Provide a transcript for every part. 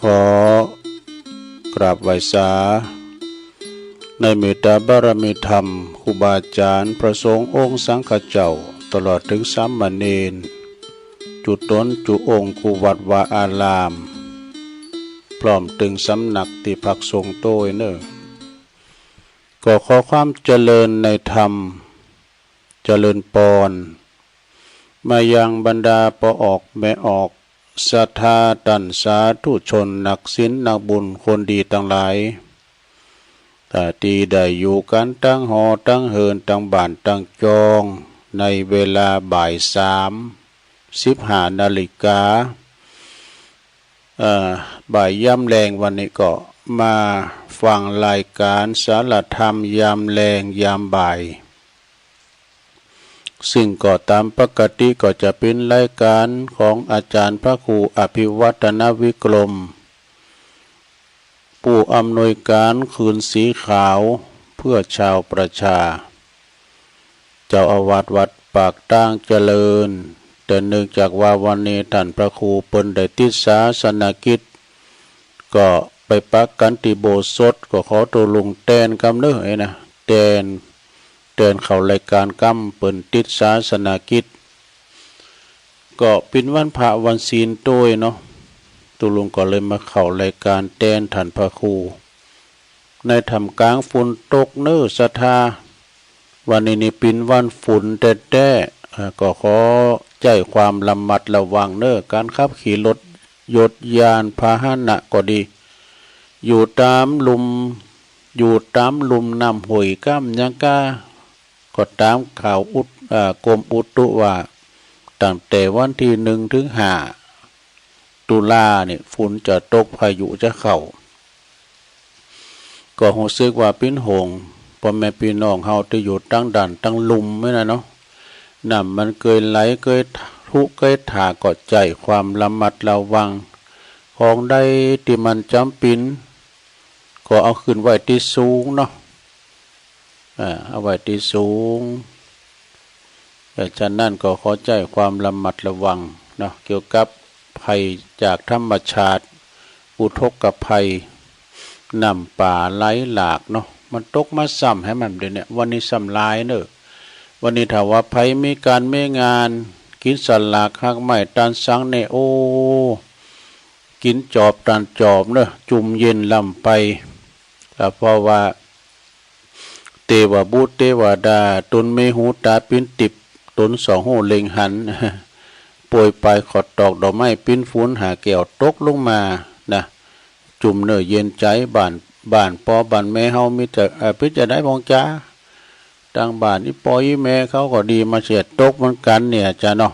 ขอกราบไหว้สาในเมตตาบารมีธรรมครูบาอาจารย์พระสงฆ์องค์สังฆเจ้าตลอดถึงสามเณรจุตนจุองค์ครูวัดวาอารามพร้อมถึงสำนักที่พักสงฆ์โตยเนอก็ขอความเจริญในธรรมเจริญปอนมายังบรรดาปอออกแม่ออกศรัทธาตันสาธุชนนักศีลนักบุญคนดีทั้งหลายถ้าที่ได้อยู่กันตั้งหอตั้งเหินตั้งบ้านตั้งจองในเวลาบ่าย3:15 น.บ่ายย่ำแรงวันนี้ก็มาฟังรายการสารธรรมยามแรงยามบ่ายซึ่งก็ตามปกติก็จะเป็นรายการของอาจารย์พระครูอภิวัฒนวิกรมผู้อำนวยการคืนสีขาวเพื่อชาวประชาเจ้าอาวาสวัดปากตั้งเจริญแต่เนื่องจากว่าวันนี้ท่านพระครูเปิ้นได้ติดศาสนกิจก็ไปปักกันที่โบสถก็ขอตัวลุงแตนกำเนื้อนะแตนเข้ารายการกำเปิ้นติดศาสนกิจก็เป็นวันพระวันศีลโต้ยเนาะตัวลุงก็เลยมาเข้ารายการแตนท่านพระครูในทำกลางฝนตกเนื้อศรัทธาวันนี้นี่เป็นวันฝนแต่ก็ขอใจความระมัดระวังเน้อการขับขี่รถยนต์ยานพาหนะก็ดีอยู่ตามลุมน้ำห้วยก้ามยังกาก็ตามข่าวกรมอุตุว่าตั้งแต่วันที่1 ถึง 5 ตุลาเนี่ยฝนจะตกพายุจะเข้าก็รู้สึกว่าเป็นห่วงพ่อแม่พี่น้องเฮาที่อยู่ตั้งด่านตั้งลุมไม่นะเนาะน้ำมันเกยไหลเกยทุเกยถาก็ใจความระมัดระวังของใดที่มันจำเป็นก็เอาขึ้นไว้ที่สูงเนาะเอาไว้ที่สูงแต่ฉะนั้นก็ขอใจความระมัดระวังเนาะเกี่ยวกับภัยจากธรรมชาติอุทกภัยน้ำป่าไหลหลากเนาะมันตกมาซ้ำให้มันเดี๋ยวนี้วันนี้ซ้ำลายเนอะวันนี้ถ้าว่าภัยมีการไม่งานกินสลากหักไม้ตันสังเนโอกินจอบตันจอบเนอะจุ่มเย็นลำไปแต่เพราะว่าเทวบุตรเทวดาตนไม่หูตาปิ้นติบตน2 หูเล็งหันป่วยไปขอดตอกดอกไม้ปิ้นฟุ้นหาแก้วตกลงมานะจุ่มเนอะเย็นใจบ้านปอบ้านแม่เฮามีแต่พิจารณาบองจ้าต่างบ้านนี่ปอยแม่เขาก็ดีมาเสียดตกเหมือนกันเนี่ยจ้าเนาะ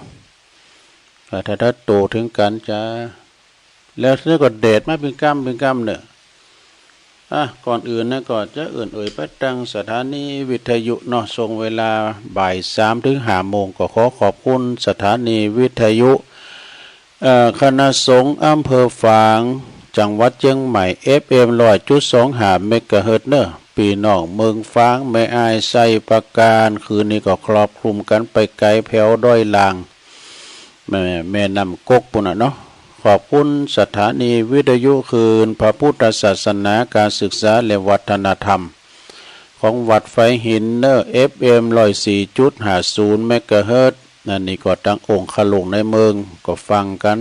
ถ้าโตถึงกันจ้าแล้วนี่ก็เดชมาเป็นกรรมเนอะก่อนอื่นนะก็จะไปตั้งสถานีวิทยุเนาะส่งเวลาบ่าย3 ถึง 5 โมงก็ขอขอบคุณสถานีวิทยุคณะสงฆ์อำเภอฝางจังหวัดเชียงใหม่ FM 100.25 เมกะเฮิรตซ์เนอะปีน้องเมืองฟางแม่อายไส้ประการคืนนี้ก็ครอบคลุมกันไปไกลแผ่วด้อยลางแม่นำกกปุ่นเนาะขอบคุณสถานีวิทยุคืนพระพุทธศาสนาการศึกษาและวัฒนธรรมของวัดไฟหินเนอร์ FM 104.50 เมกะเฮิรตซ์นั่นนี่ก็ตั้งองค์ขลุงในเมืองก็ฟังกัน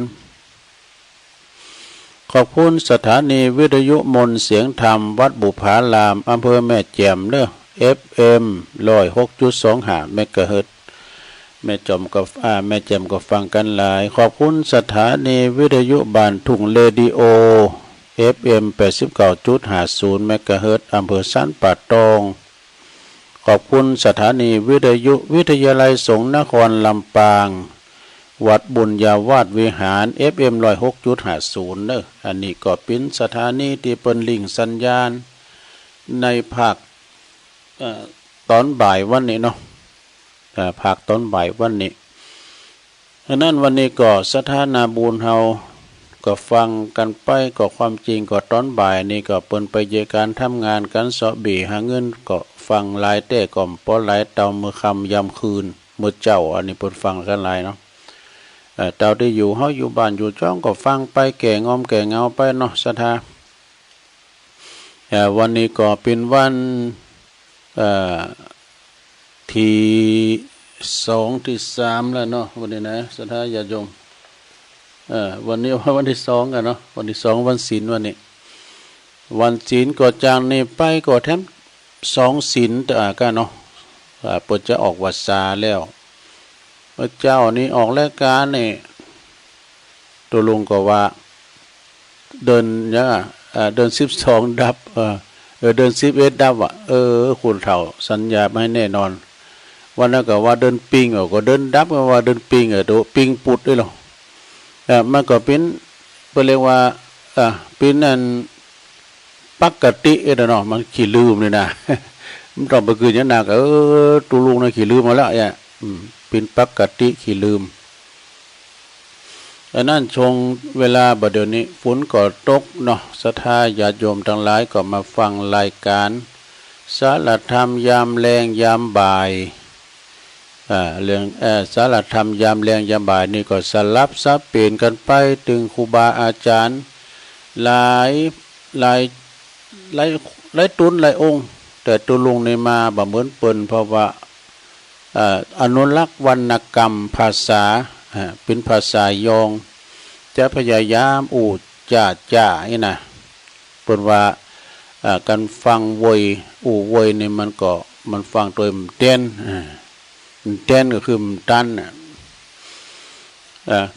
ขอบคุณสถานีวิทยุมนต์เสียงธรรมวัดบุพารามอำเภอแม่แจ่มเนอะ FM 106.25 เมกะเฮิรตซ์แม่แจ่มก็ฟังกันหลายขอบคุณสถานีวิทยุบ้านทุ่งเรดิโอ FM 89.50 เมกะเฮิรตซ์อำเภอสันป่าตองขอบคุณสถานีวิทยุวิทยาลัยสงฆ์นครลำปางวัดบุญญาวาสวิหาร FM 106.50 เนอะอันนี้ก็เป็นสถานีที่เปิ้นลิงก์สัญญาณในภาคตอนบ่ายวันนี้เนาะภาคตอนบ่ายวันนี้ฉะนั้นวันนี้ก็สถานาบุญเฮาก็ฟังกันไปก็ความจริงก็ตอนบ่ายนี่ก็เปิ้นไปเยการทำงานกันเสาะบีหาเงินก็ฟังหลายแต่ก่อมป้อหลายเตามือค่ำยามคืนมื้อเจ้าอันนี้เปิ้นฟังกันหลายเนาะ เจ้าที่อยู่เฮาอยู่บ้านอยู่จ้องก็ฟังไปแก่งอมแก่เงาไปเนาะศรัทธาวันนี้ก็เป็นวันที่2ที่3แล้วเนาะวันนี้นะศรัทธาญาติโยมวันนี้วันที่2กันเนาะวันที่2วันศีลวันนี้วันศีลก็จางนี้ไปก็แถม2ศีลกันเนาะเปิดจะออกวัดสาแล้วพระเจ้านี่ออกรายการนี่ตัวลุงก็ว่าเดินยังเดิน12ดับเดิน11ดับคุณเฒ่าสัญญาไม่แน่นอนวันนั้นก็ว่าเดินปิงก็เดินดับก็ว่าเดินปิงตัวปิงปุดด้วยหรอมันก็เป็นเรียกว่าเป็นนั่นปกติเนาะมันขี้ลืมเลยนะมันต้องไปคืนยันหนักตัวลุงน่ะขี้ลืมมาแล้วเนี่ยเป็นปกติขี้ลืมดังนั้นชงเวลาบัดเดี๋ยวนี้ฝนก็ตกเนาะศรัทธาญาติโยมทั้งหลายก็มาฟังรายการสารธรรมยามแรงยามบ่ายเรื่องสารธรรมยามแรงยามบ่ายนี่ก็สลับซับเปลี่ยนกันไปถึงครูบาอาจารย์หลายตุนหลายองค์แต่ตัวลุงในมาบ่เหมือนเปิ้นเพราะว่าอนุรักษ์วรรณกรรมภาษาเป็นภาษายองจะพยายามจ่านี่นะเปิ้นว่าการฟังวยวยนี่มันฟังโดยเต้นก็คือตัน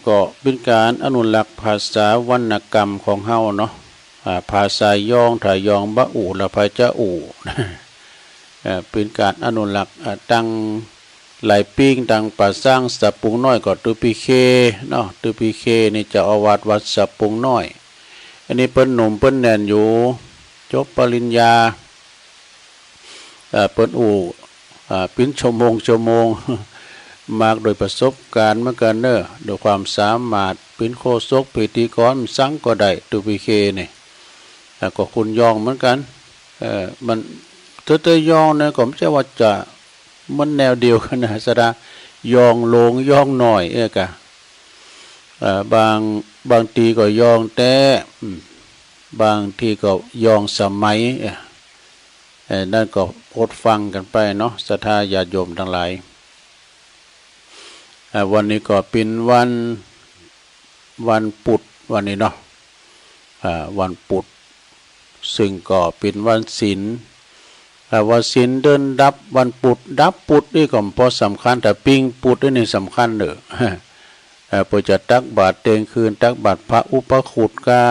ก็เป็นการอนุรักษ์ภาษาวรรณกรรมของเฮาเนาะภาษายองถ้ายองบะละพายจะเป็นการอนุรักษ์ตั้งหลายปิ้งตั้งป่าสร้างสับปุงน้อยก็ตุปีเคเนาะตุปีเคนี่จะอาวาสวัดสับปุงน้อยอันนี้เปิ้นหนุ่มเปิ้นแน่นอยู่จบปริญญาเปิ้นเป็นชั่วโมงมากโดยประสบการณ์เหมือนกันเนอะโดยความสามารถเป็นโฆษกพิธีกรสังก็ได้ตุปีเคนี่ก็คุณยองเหมือนกันมันเตยยองเนี่ยก็ไม่ใช่ว่าจะมันแนวเดียวกันนะสดายองลงยองหน่อยกะบางทีก็ยองแต่บางทีก็ยองสมัยนั่นก็อดฟังกันไปเนาะศรัทธาญาติโยมทั้งหลายวันนี้ก็เป็นวันปุดวันนี้เนาะวันปุดซึ่งก็เป็นวันศีลวันศีลเดินดับวันปุดดับปุดนี่ก็พอสำคัญแต่ปิ้งปุดนี่สำคัญเนอะพอจะตักบาตรเตงคืนตักบาตรพระอุปคุตกา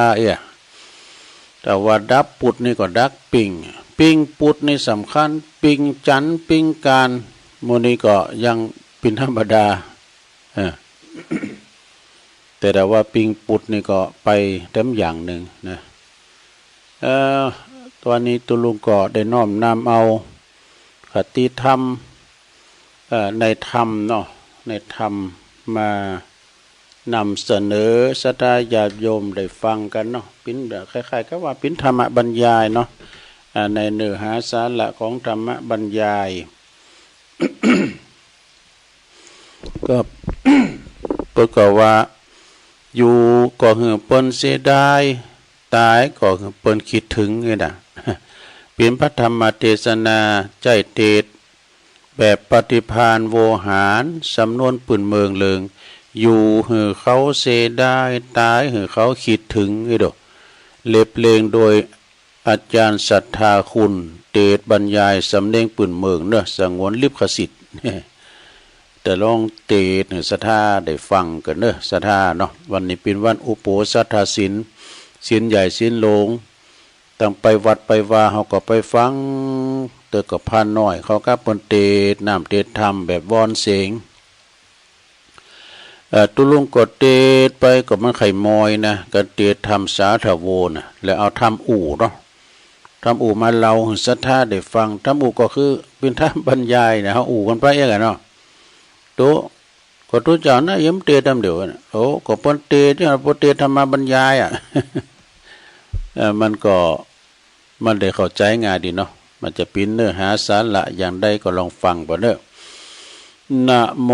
แต่ว่าดับปุดนี่ก็ดักปิ้งปุดนี่สำคัญปิ้งจันปิ้งการโมนี่ก็ยังเป็นธรรมดาแต่ว่าปิ้งปุดนี่ก็ไปเต็มอย่างหนึ่งนะตอนนี้ตุลุงก็ได้น้อมนำเอาคติธรรมในธรรมเนาะในธรรมมานำเสนอศรัทธาญาติโยมได้ฟังกันเนาะเป็นแบบคล้ายๆก็ว่าเป็นธรรมบรรยายเนาะในเนื้อหาสาระของธรรมบรรยาย ก็เปิดก็ว่าอยู่ก็เหือเปิ้นเสียดายตายก็เหือเปิ้นคิดถึงไงนะเป็นพระธรรมเทศนาใจเทศแบบปฏิภาณโวหารสำนวนปืนเมืองเลิงอยู่เหือเขาเสียดายตายเหือเขาคิดถึงไงดอกเล็บเลงโดยอาจารย์ศรัทธาคุณเทศบรรยายสำเนียงปืนเมืองเนอะสงวนลิขสิทธิ์แต่ลองเทศศรัทธาได้ฟังกันเนอะศรัทธาเนาะวันนี้เป็นวันอุโปสัทธศีลศีลใหญ่ศีลโลงตั้งไปวัดไปว่าเขาก็ไปฟังเติกับพานน้อยเขาก็เปิ้นเทศน้ำเทศธรรมแบบวอนเสียงตุลุงกดเทศไปก็มันไข่มอยนะก็เทศธรรมสาธโวนะแล้วเอาธรรมอู่เนาะธรรมอู่มาเราศรัทธาได้ฟังธรรมอู่ก็คือเป็นธรรมบรรยายนะเขาอู่กันไปเองเนาะโตก็ตัวเจ้านะย้ำเทศธรรมเดียวนะโอ้ก็เปิ้นเทศที่เราเทศธรรมบรรยายมันได้เข้าใจง่ายดีเนาะมันจะเป็นเนื้อหาสาระอย่างใดก็ลองฟังบ่เนอะ นะโม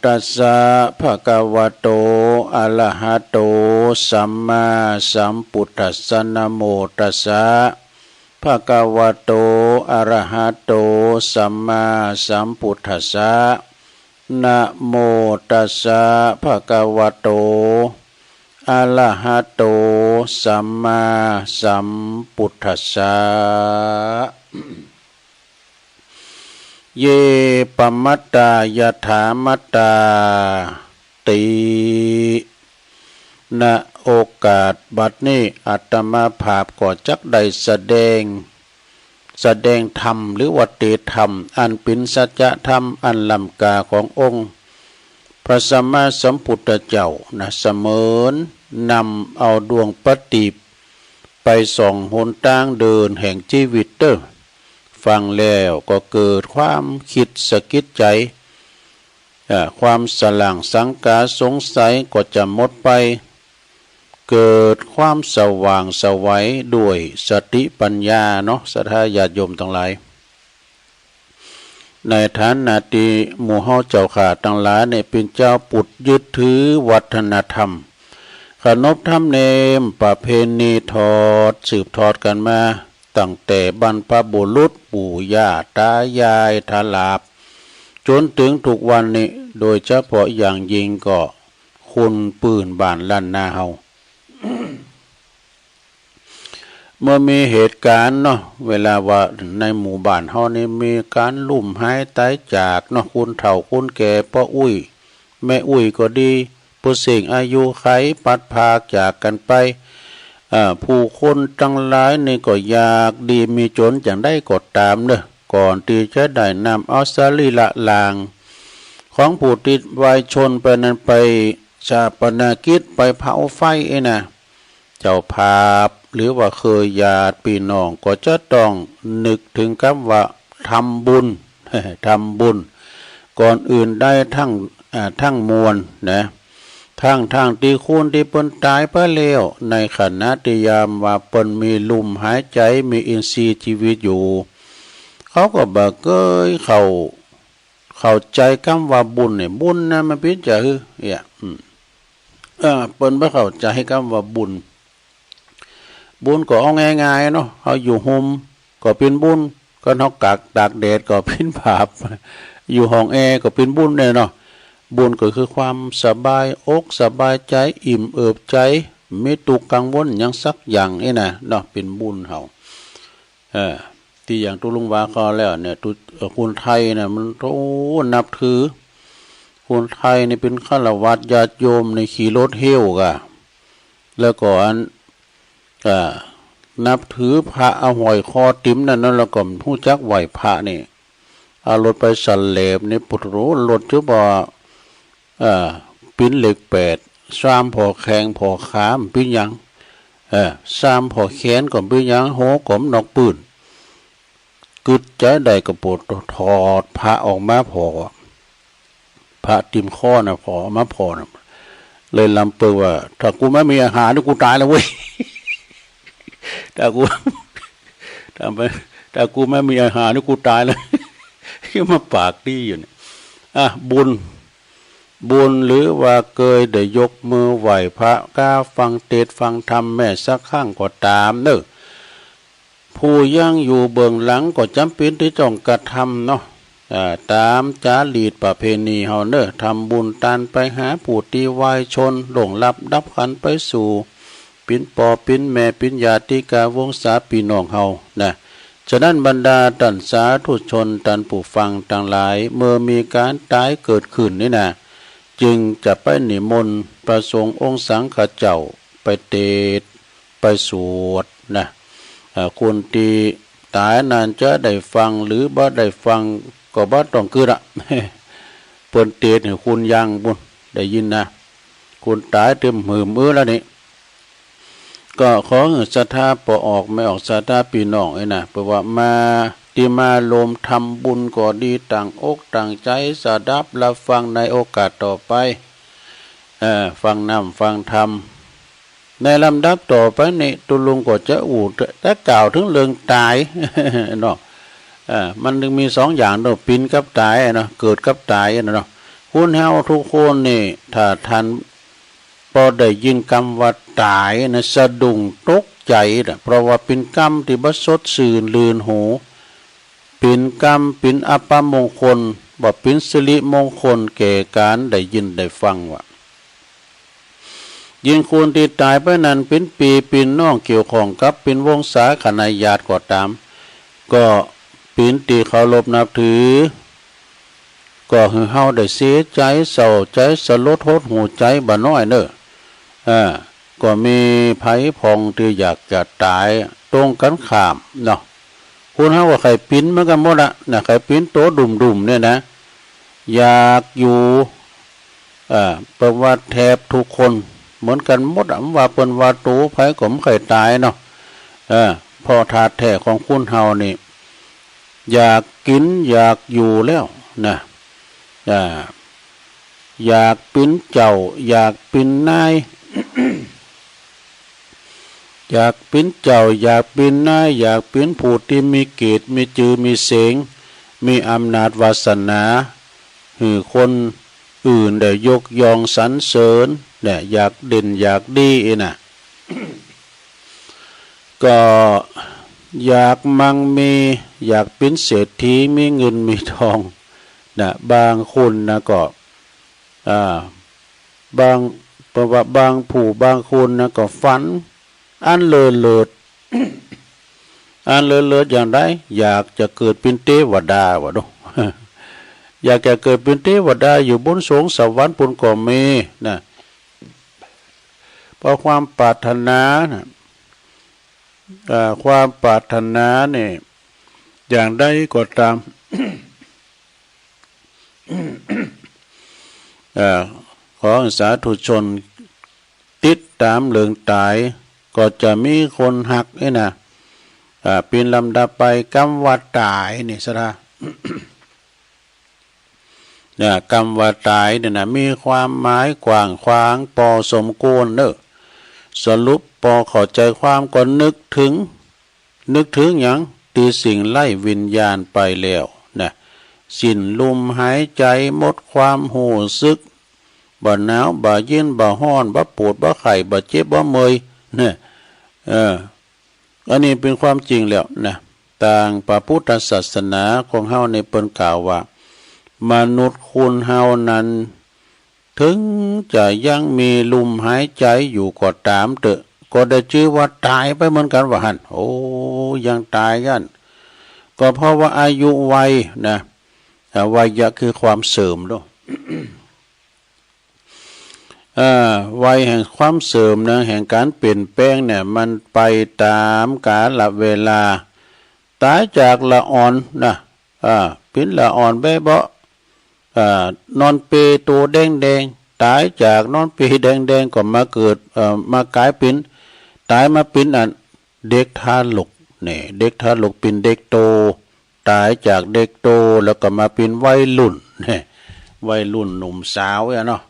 ตัสสะภะคะวะโตอะระหะโตสัมมาสัมพุทธัสสะนะโมตัสสะภะคะวะโตอะระหะโตสัมมาสัมพุทธัสสะนะโมตัสสะภะคะวะโตอะระหะโตสัมมาสัมพุทธัสสะเยปมัตตายถามัตตาติณโอกาสบัดนี้อาตมาภาพก็จักได้แสดงธรรมหรือวัตถิธรรมอันเป็นสัจธรรมอันล้ำกาขององค์พระสัมมาสัมพุทธเจ้าเสมือนนำเอาดวงปฏิบไปส่องหนทางเดินแห่งชีวิตฟังแล้วก็เกิดความคิดสะกิดใจความสลางสังกาสงสัยก็จะหมดไปเกิดความสว่างสวัยด้วยสติปัญญาเนาะศรัทธาญาติโยมทั้งหลายในฐานะที่หมู่เฮาเจ้าข้าทั้งหลายเนี่ยเป็นเจ้าปุตยึดถือวัฒนธรรมขนบธรรมเนียมประเพณีสืบทอดกันมาตั้งแต่บรรพบุรุษปู่ย่าตายายทาลาบจนถึงทุกวันนี้โดยเฉพาะอย่างยิ่งก็คนปืนบ้านล้านนาเฮา เมื่อมีเหตุการณ์เนาะเวลาว่าในหมู่บ้านเฮานี่มีการลุ่มหายตายจากเนาะคุณเฒ่าคุณแก่พ่ออุ้ยแม่อุ้ยก็ดีผู้สิ่งอายุไขปัดพากจากกันไปผู้คนทั้งหลายนี่ก็อยากดีมีจนอย่างได้กดตามเด้อก่อนที่จะได้นำเอาสรีระลางของผู้ติดวายชนไปนั้นไปชาปนกิจไปเผาไฟนะเจ้าภาพหรือว่าเคยญาติพี่น้องก็จะต้องนึกถึงคำว่าทำบุญ ทำบุญก่อนอื่นได้ทั้งมวลนะทั้งที่คุณที่เปิ้นตายไปแล้วในขณะที่ยามว่าเปิ้นมีลมหายใจมีอินทรีย์ชีวิตอยู่เขาก็บอกเข้าใจคำว่าบุญเนี่ยบุญนะมันเป็นจะคือเปิ้นบ่เข้าใจคำว่าบุญก็เอาง่ายๆเนาะเฮาอยู่ห่มก็เป็นบุญก็เฮาตากแดดก็เป็นบาปอยู่ห้องแอร์ก็เป็นบุญเนาะบุญก็คือความสบายอกสบายใจอิ่มเอิบใจไม่ตุกกังวลอย่างสักอย่างนี่นะเนาะเป็นบุญเฮาที่อย่างตุลุงวาก็แล้วเนี่ยคนไทยเนี่ยมันโตนับถือคนไทยนี่เป็นฆราวาสญาติโยมในขี่รถเหี้ยวกะแล้วก็นับถือพระเอาหอยคอติ๋มนั่นแล้วก็ผู้จักไหวพระนี่เอารถไปสันเหลบนี่ปุถโรรถชื่อบ่ปิ้นเหล็ก8ซ้ำพอแข้งพอขามปิ้นยังซ้ำพอแขนก็ปิ้นยังโหกมนอกปืนกึดใจได้กระโปดถอดพระออกมาพอพระติมข้อนะพอมาพอนะเลยลำเปอว่าถ้ากูไม่มีอาหารนี่กูตายแล้วเว้ยถ้ากูไม่มีอาหารนี่กูตายแล้วที่มาปากดีอยู่เนี่ยบุญหรือว่าเกยได้ยกมือไหวพระก้าฟังเทศฟังธรรมแม่สักข้างก็ตามเนอะผู้ยังอยู่เบื้องหลังก็จำเป็นที่ต้องกระทำเนาะตามจารีตประเพณีเฮาเนอะทำบุญตานไปหาผู้ที่วายชนหลงลับดับขันไปสู่ปิ่นปอปิ่นแม่ปิ่นญาติกาวงศาพี่น้องเฮานะฉะนั้นบรรดาท่านสาธุชนท่านผู้ฟังทั้งหลายเมื่อมีการตายเกิดขึ้นนี่นะจึงจะไปนิมนต์ประสงค์องค์สังฆเจ้าไปเทศไปสวดนะคนที่ตายนั้นจะได้ฟังหรือบ่ได้ฟังก็บ่ต้องคือละเปิ้นเทศให้คุณยังบุญได้ยินนะคุณตายเต็มมือแล้วนี่ก็ขอศรัทธาพอออกไม่ออกศรัทธาพี่น้องนะเพราะว่ามาลมทำบุญก็ดีต่างอกต่างใจสดับรับฟังในโอกาสต่อไปฟังนำฟังธรรมในลำดับต่อไปนี่ตุลุงก็จะแต่กล่าวถึงเรื่องตายเนาะ มันจึงมีสองอย่างเนาะปินกับตายเนาะเกิดกับตายเนาะคุณเฮาทุกคนนี่ถ้าท่านพอได้ยินคำว่าตายนะสะดุ้งตกใจนะเพราะว่าเป็นกรรมที่บ่สดชื่นลื่นหูเป็นกรรมเป็นอัปมงคลบ่เป็นสิริมงคลแก่การได้ยินได้ฟังว่ายิงคนที่ตายไปนั้นเป็นปีเป็นน้องเกี่ยวข้องกับเป็นวงศาคณาญาติก็ตามก็เป็นที่เคารพนับถือก็คือเฮาได้เสียใจเศร้าใจสลดหดหูใจบ่น้อยเด้อก็มีไผพองที่อยากจะตายตรงกันข้ามเนาะคุณเฮาว่าใครปิ้นเหมือนกันหมดอะนะใครปิ้นโตดุ่มๆเนี่ยนะอยากอยู่ประวัติแทบทุกคนเหมือนกันหมดอะว่าเปิ้นว่าโตไผก็บ่เคยตายเนาะพอธาตุแท้ของคุณเฮานี่อยากกินอยากอยู่แล้วนะอยากเป็นเจ้าอยากเป็นนาย อยากเป็นเจ้าอยากเป็นนายอยากเป็นผู้ที่มีเกียรติมีชื่อมีเสียงมีอำนาจวาสนาให้คนอื่นได้ยกย่องสรรเสริญเนี่ยอยากเด่นอยากดีน่ะ ก็อยากมั่งมีอยากเป็นเศรษฐีมีเงินมีทองนะบางคนนะก็บางประวัติบางผู้บางคนนะก็ฝันอันเลิศเลิศ อันเลิศเลิศอย่างไรอยากจะเกิดเป็นเทวดาวะดู อยากจะเกิดเป็นเทวดาอยู่บนสวงสวรรค์บนก่อเมนะเพราะความปรารถนานะความปรารถนาเนี่ยอย่างใดก็ตาม ขอสาธุชนติดตามเรื่องตายก็จะมีคนหักนี่นะเป็นลำดับไปกรรมว่าตายนี่ซะนะ เนี่ยกรรมว่าตายเนี่ยนะมีความหมายกว้างขวางพอสมควรเนอะสรุปพอเข้าใจความก็นึกถึงอย่างตีสิ่งไล่วิญญาณไปแล้วนะสิ้นลมหายใจหมดความหูสึกบ่หนาวบ่เย็นบ่ร้อนบ่ปวดบ่ไข้บ่เจ็บบ่เมื่อยเนี่ยอันนี้เป็นความจริงแล้วนะต่างพระพุทธศาสนาของเฮาในเปิ้นกล่าวว่ามนุษย์คุณเฮานั้นถึงจะยังมีลมหายใจอยู่ก็ตามเถอะก็ได้ชื่อว่าตายไปเหมือนกันว่าหั่นโอ้ยังตายกันก็เพราะว่าอายุวัยนะวัยคือความเสื่อมด้วย วัยแห่งความเสื่อมนะแห่งการเปลี่ยนแปลงเนี่ยมันไปตามกาลเวลาตายจากละอ่อนนะเป็นละอ่อนแบ๊เบาะนอนเปตัวแดงตายจากนอนเปแดงก็มาเกิดมากลายเป็นตายมาเป็นเด็กทารกเนี่ยเด็กทารกเป็นเด็กโตตายจากเด็กโตแล้วก็มาเป็นวัยรุ่นเนี่ยวัยรุ่นหนุ่มสาวเนาะ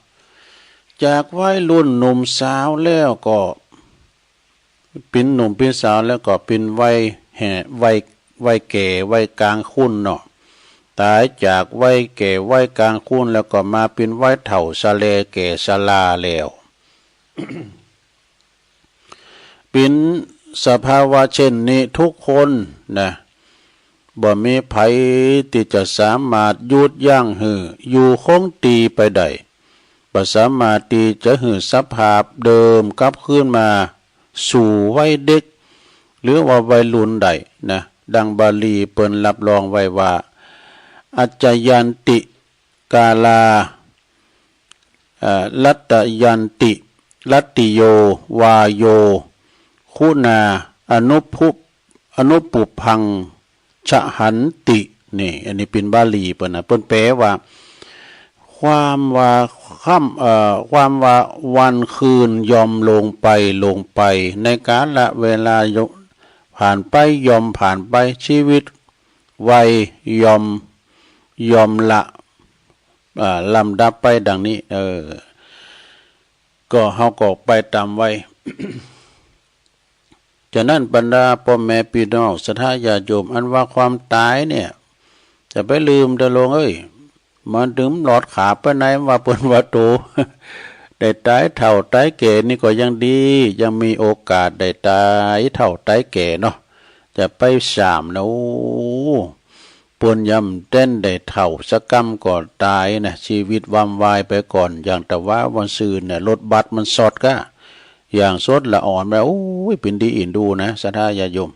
จากวัยรุ่นหนุ่มสาวแล้วก็เป็นหนุ่มเป็นสาวแล้วก็เป็นวัยแก่วัยกลางคนเนาะตายจากวัยแก่วัยกลางคนแล้วก็มาเป็นวัยเฒ่าชราแก่ชราแล้ว เป็นสภาวะเช่นนี้ทุกคนนะบ่มีไผที่จะสามารถยุดยั้งหืออยู่คงตีไปได้บ่สามารถที่จะหือสภาพเดิมกลับคืนมาสู่วัยเด็กหรือว่าวัยรุ่นได้นะดังบาลีเปิ้นรับรองไว้ว่าอัจจยันติกาลาลัตตยันติลัตติโยวาโยคุณาอนุปุพังชะหันตินี่อันนี้เป็นบาลีเปิ้นนะเปิ้นแปลว่าความว่าวันคืนยอมลงไปในกาลเวลาผ่านไปยอมผ่านไปชีวิตวัยยอมละลำดับไปดังนี้ก็เฮาก็ไปตามวัย ฉะนั้นบรรดาพ่อแม่พี่น้องศรัทธาญาติโยมอันว่าความตายเนี่ยจะไปลืมเด้อลงมันถึงหลอดขาไปไหนว่าเปิ้นว่าโต ได้ตายเฒ่าตายแก่นี่ก็ยังดียังมีโอกาสได้ตายเฒ่าตายแก่เนาะจะไปสามนะโอ้ปวนยำเต้นได้เฒ่าสักกรรมก่อนตายนะชีวิตวำวายไปก่อนอย่างแต่ว่าวันซืนเนี่ยรถบัสมันสดก็อย่างสดละอ่อนแล้วโอ้ยเป็นดีอินดูนะศรัทธาญาติโยม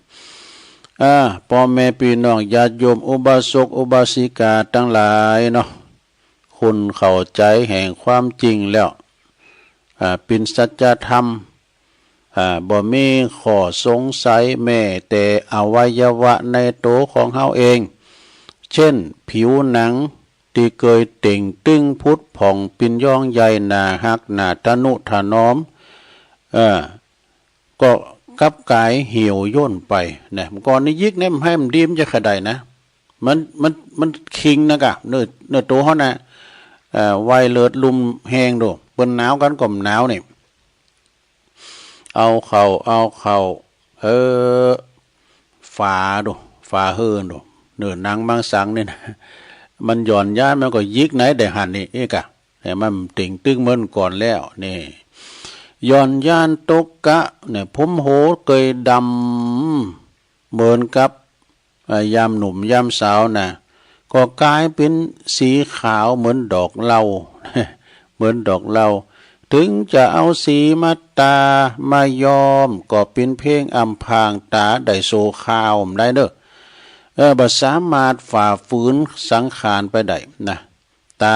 พ่อแม่พี่น้องญาติโยมอุบาสกอุบาสิกาทั้งหลายเนาะคุณเข้าใจแห่งความจริงแล้วเป็นสัจธรรมบ่มีข้อสงสัยแม้แต่อวัยวะในตัวของเฮาเองเช่นผิวหนังที่เคยเต่งตึงพุทธผ่องปินย่องใหญ่หนาหักหนาทะนุถนอมก็กับกายเหี่ยวย่นไปนะก่อนนี้ยิกเนี่ยให้มันดีมจะขดายนะมันคิงนะกะเนื้อตัวเขานะไวเลิศลุมแหงดูเปิ้นหนาวกันก่อมหนาวนี่เอาเข่าฝาดูฝาเฮือนดูเนื้อหนังบางสังนี่นะมันหย่อนย่านมันก็ยิกไหนได้หันนี่เอกะแต่มันติ่งตึงเหมือนก่อนแล้วนี่ย้อนย่านตกกะเนี่ยผมโหเกยดำเหมือนกับยามหนุ่มยามสาวนะก็กลายเป็นสีขาวเหมือนดอกเหลา เหมือนดอกเหลาถึงจะเอาสีมาตามายอมก็เป็นเพลงอำพางตาได้โซขาวได้เด้อบ่สามารถฝ่าฝืนสังขารไปได้นะตา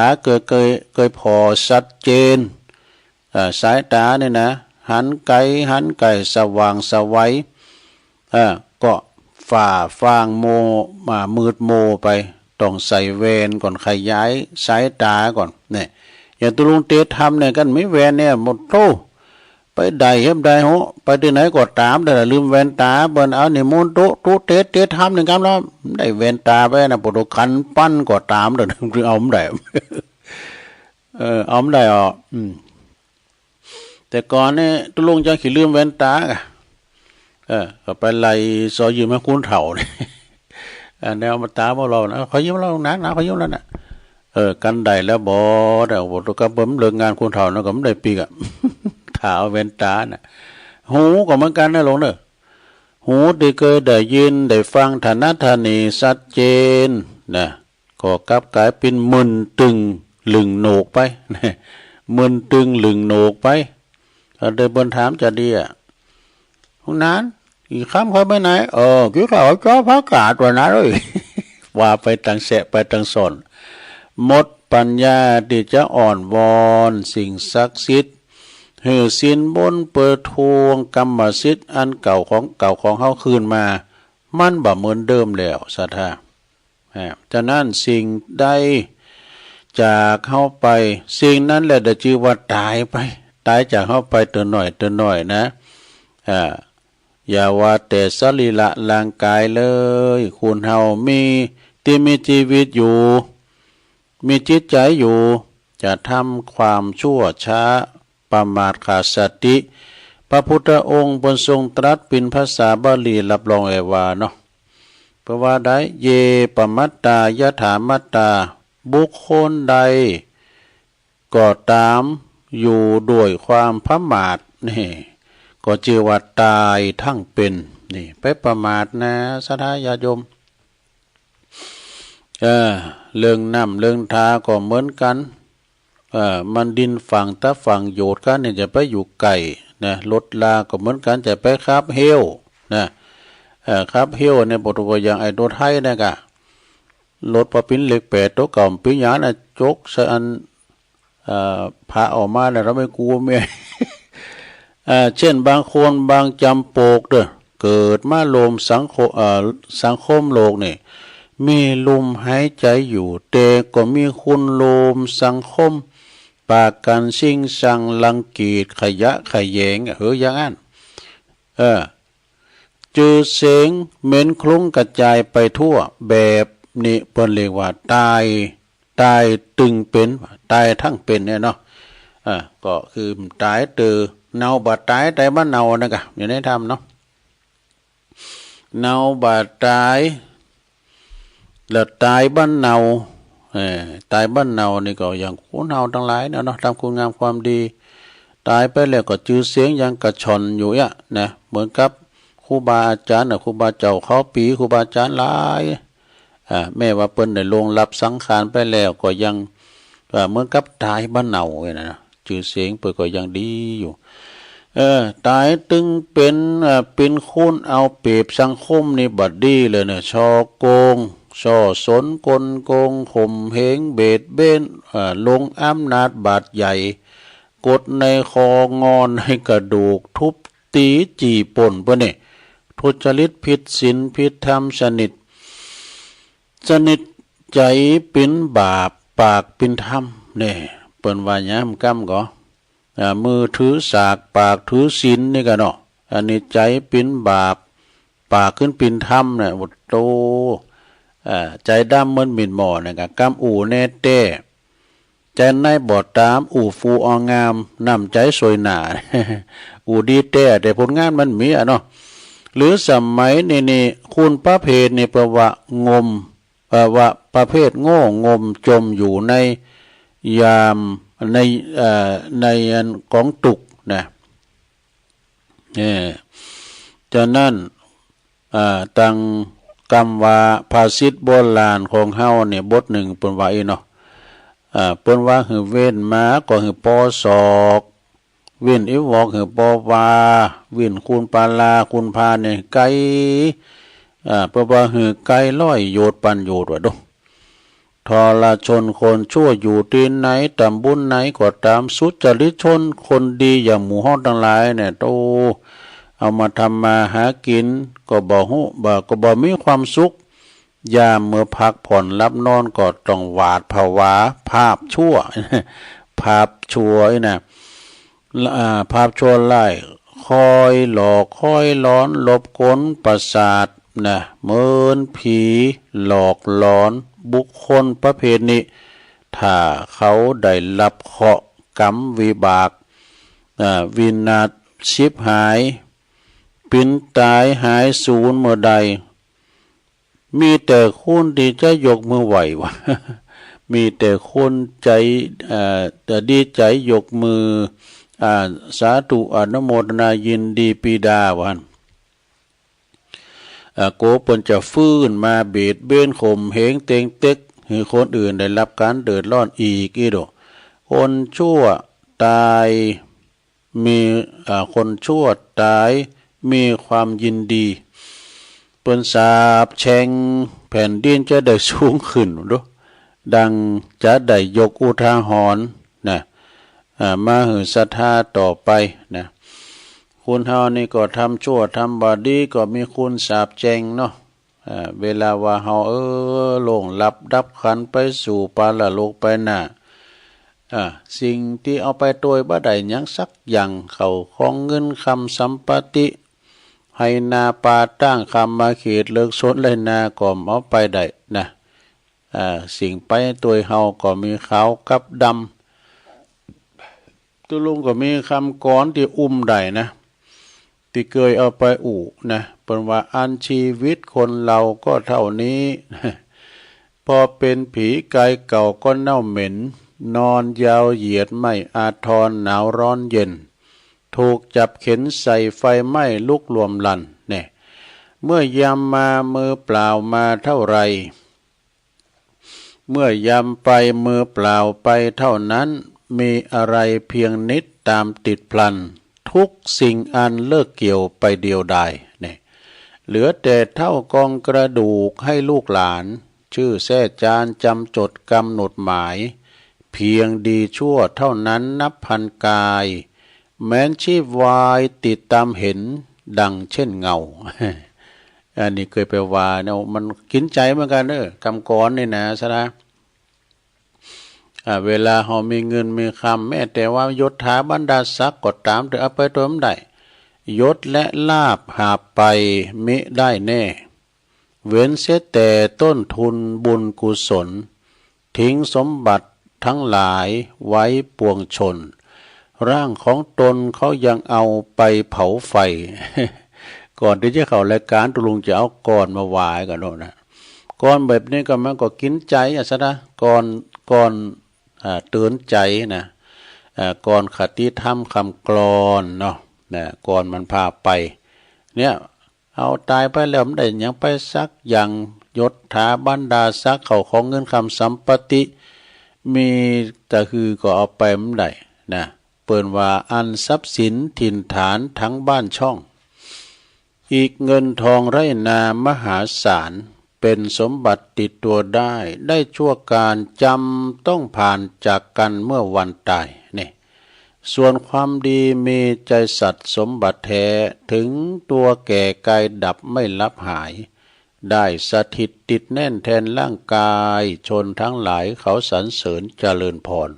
เคยพอชัดเจนสายตาเนี่ยนะหันไกลสว่างสวัยก็ฝ่าฟางโมมามืดโมไปต้องใส่แว่นก่อนขยายสายตาก่อนเนี่ยอย่างตุลุงเตทำเนี่ยกันไม่แว่นเนี่ยหมดโตไปใดเฮ็ดใดโหไปที่ไหนก็ตามแต่ลืมแว่นตาเบิ่นเอานี่มูนโตเตทำนี่กันแล้วได้แว่นตาไปนะปวดคันปั้นก็ตามเด้อคือเอาไม่ได้ เอาไม่ได้อ่ะแต่ก่อนเนี่ยตุลุงจะขี้ลืมแว่นตากะก็ไปไล่ซอยยืมมาคุณเฒ่าเนี่ยแนวมาตาบ่เรานะเขายืมเรานะเขายืมแล้วน่ะกันได้แล้วบ่ได้บ่ตก็บ่เลิกงานคุณเฒ่านะก็ไม่ได้ปีกอ่ะ ถ้าเอาแว่นตาน่ะหูก็เหมือนกันนะลงเด้อหูที่เคยได้ยินได้ฟังฐานะธานีชัดเจนนะก็กลับกลายเป็นมึนตึงลึงโหนกไปนะมึนตึงลึงโหนกไปเดินบนถามจะดีอ่ะห้องนั้นอีกคำเขาไปไหนคิดเขาจ้อพระกาศวันนั้นเลย ว่าไปตั้งแสะไปตั้งสนหมดปัญญาที่จะอ่อนวอนสิ่งศักดิ์สิทธิ์หือสินบนเปิดทวงกรรมสิทธิ์อันเก่าของเขาคืนมามันบ่เหมือนเดิมแล้วศรัทธาฉะนั้นสิ่งใดจากเข้าไปสิ่งนั้นแหละจะชื่อว่าตายไปตายจากเข้าไปตัวหน่อยนะอย่าว่าแต่สรีระร่างกายเลยคุณเฮามีชีวิตอยู่มีจิตใจอยู่จะทำความชั่วช้าประมาทขาดสติพระพุทธองค์บนทรงตรัสเป็นภาษาบาลีรับรองไว้ว่าเนาะเพราะว่าได้เยปมัตตายถามัตตาบุคคลใดก็ตามอยู่ด้วยความพมาทนี่ก็ชื่อว่าตายทั้งเป็นนี่ไปประมาทนะศรัทธาญาติโยมเรื่องน้ำเรื่องทาก็เหมือนกันมันดินฝั่งตะฝั่งโยดกันเนี่ยจะไปอยู่ไก่นะรถลาก็เหมือนกันจะไปครับเหี้ยวนะครับเหี้ยวเนี่ยปกติอย่างไอ้รถไทยนะกะรถปะปิ้นเหล็กแปดตัวเก่าปิ้นยานะจกใส่อันพาออกมาเนี่ยเราไม่กลัวเมีย เช่นบางคนบางจำโปกเด้อเกิดมาลมสังคมโลกนี่มีลมหายใจอยู่แต่ก็มีคุณลมสังคมปากกันชิงชังลังกีดขยะขยแยงอย่างนั้นจือเสียงเหม็นคลุ้งกระจายไปทั่วแบบนี้เปิ้นเรียกว่าตายตึงเป็นตายทั้งเป็นเนี่ยเนาะก็คือตายตือเนาบาดตายแต่บ้านเนานะกะอยู่ในธรรมเนาะ เนาบาดตายแล้วตายบ้านเนาตายบ้านเนานี่ก็อย่างคนเฮาทั้งหลายเนาะทำคุณงามความดีตายไปแล้วก็จื่อเสียงยังกระชอนอยู่อ่ะนะเหมือนกับครูบาอาจารย์ครูบาเจ้าเขาปีครูบาอาจารย์หลายแม้ว่าเปิ้นได้ลงรับสังขารไปแล้วก็ยังเหมือนกับตายบ้านเนานะจื่อเสียงเปิ้นก็ยังดีอยู่ตายตึงเป็นคุณเอาเปรียบสังคมนี่บัดดีเลยเนี่ยช่อโกงช่อสนกลโกงข่มเหงเบียดเบียนลงอำนาจบาดใหญ่กดในคองอนให้กระดูกทุบตีจีป่นปะเนี่ยทุจริตผิดศีลผิดธรรมสนิทใจเป็นบาปปากเป็นธรรมเนี่ยเปิ้นว่าหยังกำก็มือถือสากปากถือศีลนี่กันเนาะอันนี้ใจเป็นบาปปากขึ้นเป็นธรรมเนี่ยบทโตใจดำเหมือนมินหมอเนี่ยกกำอู่แน่เต้ใจในบอดตามอู่ฟูอองามนำใจสวยหนา อู่ดีเต้แต่ผลงานมันมีเนาะหรือสมัยนี่คุณประเภทนี่ประว่างมว่าประเภทโง่งมจมอยู่ในยามในของตุกนะจะนั่นตังกรรมว่าภาษิตโบราณของเฮาเนี่ยบทหนึ่งเปิ้นว่าอีเนาะเปิ้นว่าหือเว้นมาก็หือปอศอกเว้นอีวอกหือปอวาเว้นคูณปาลาคูณพาเนี่ยไกลเปิ้นว่าหือไกลร้อยโยชน์ปันโยชน์ว่าดทรชนคนชั่วอยู่ที่ไหนตำบุญไหนก็ตามสุจริตชนคนดีอย่างหมู่ฮ้องทั้งหลายเนี่ยโตเอามาทำมาหากินก็ก็บ่มีความสุขยามเมื่อพักผ่อนรับนอนก็ต้องหวาดผวาภาพชั่ว ภาพชั่วนะภาพชั่วไล่คอยหลอกคอยล้อนลบกลประสาทนะเหมือนผีหลอกหลอนบุคคลประเภทนี้ถ้าเขาได้รับเคราะห์กรรมวิบากวินาศชิบหายปินตายหายสูญเมื่อใดมีแต่คนที่จะยกมือไหววะ มีแต่คนใจแต่ดีใจยกมือสาธุอนุโมทนายินดีปีดาวันโกเปิ้นจะฟื้นมาเบียดเบียนข่มเหงเต็งเต็กให้คนอื่นได้รับการเดือดร้อนอีกอีโดคนชั่วตายมีคนชั่วตายมีความยินดีเปิ้นสาบแช่งแผ่นดินจะได้สูงขึ้นดูดังจะได้ยกอุทาหรณ์นะมาหือศรัทธาต่อไปนะคุณเฮานี่ก็ทำชั่วทำบาดีก็มีคุณสาบแช่งเนาะเวลาว่าเฮาหลงลับดับขันไปสู่ปาละโลกไปหน้าสิ่งที่เอาไปโดยบ่ได้หยังสักอย่างเข้าของเงินคำสัมปติให้นาปาตั้งคำมาเขตเลิกสนเลยนาก็เอาไปได้นะสิ่งไปตัวเฮาก็มีขาวกับดำตุลุงก็มีคำก้อนที่ได้นะที่เคยเอาไปนะเป็นว่าอันชีวิตคนเราก็เท่านี้ พอเป็นผีกายเก่าก็เน่าเหม็นนอนยาวเหยียดไม่อาทรหนาวร้อนเย็นถูกจับเข็นใส่ไฟไหม้ลุกรวมลันเนี่ยเมื่อยามมามือเปล่ามาเท่าไรเมื่อยามไปมือเปล่าไปเท่านั้นมีอะไรเพียงนิดตามติดพลันทุกสิ่งอันเลิกเกี่ยวไปเดียวดายเนี่ยเหลือแต่เท่ากองกระดูกให้ลูกหลานชื่อแท้จานจำจดกำหนดหมายเพียงดีชั่วเท่านั้นนับพันกายแม้นชีพวายติดตามเห็นดังเช่นเงา อันนี้เคยไปว่าเนี่ยมันกินใจเหมือนกันคำกรนี่นะซะนะเวลาเรามีเงินมีคำแม้แต่ว่ายศถาบรรดาศักดิ์ก็ตามแต่เอาไปตัวมันได้ยศและลาภหาไปมิได้แน่เว้นเสียแต่ต้นทุนบุญกุศลทิ้งสมบัติทั้งหลายไว้ปวงชนร่างของตนเขายังเอาไปเผาไฟ ก่อนที่จะเข้ารายการตุลุงจะเอาก่อนมาหวายกันโน่นนะก่อนแบบนี้ก็มันก็กินใจอ่ะซะนะก่อนเตือนใจนะก่อนคติธรรมคำกลอนเนาะนะก่อนมันพาไปเนี่ยเอาตายไปแล้วมันได้ยังไปซักอย่างยศถาบรรดาซักเขาของเงินคำสัมปติมีแต่คือก็เอาไปมันได้นะเปิ้นว่าอันทรัพย์สินถิ่นฐานทั้งบ้านช่องอีกเงินทองไร่นามหาศาลเป็นสมบัติติดตัวได้ชั่วการจำต้องผ่านจากกันเมื่อวันตายนี่ส่วนความดีมีใจสัตย์สมบัติแท้ถึงตัวแก่กายดับไม่ลับหายได้สถิตติดแน่นแทนร่างกายชนทั้งหลายเขาสรรเสริญเจริญพร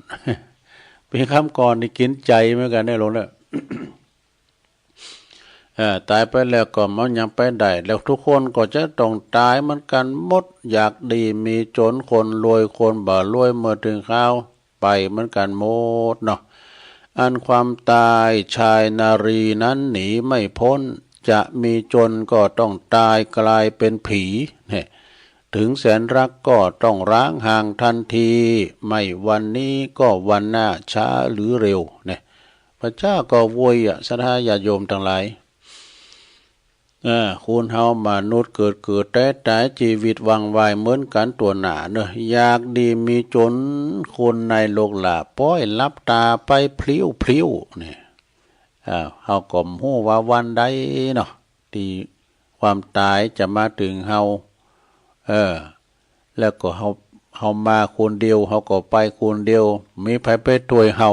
เป็นคำก่อนที่กินใจเหมือนกันได้ลงเนี่ย ตายไปแล้วก็มันยังไปได้แล้วทุกคนก็จะต้องตายเหมือนกันหมดอยากดีมีจนคนรวยคนบ่รวยเมื่อถึงคราวไปเหมือนกันหมดเนาะอันความตายชายนารีนั้นหนีไม่พ้นจะมีจนก็ต้องตายกลายเป็นผีเนี่ยถึงแสนรักก็ต้องร้างห่างทันทีไม่วันนี้ก็วันหน้าช้าหรือเร็วเนี่ยพระเจ้าก็โวยศรัทธาญาติโยมทั้งหลายคุณเฮามนุษย์เกิดแต่ตายชีวิตวังวายเหมือนกันตัวหนาเนอะอยากดีมีจนคนในโลกหลาป้อยลับตาไปพลิ้วเนี่ยเฮาก็ฮู้ว่าวันใดเนาะที่ความตายจะมาถึงเฮาแล้วก็เฮามาคนเดียวเฮาก็ไปคนเดียวมีไผไปตัวยเฮา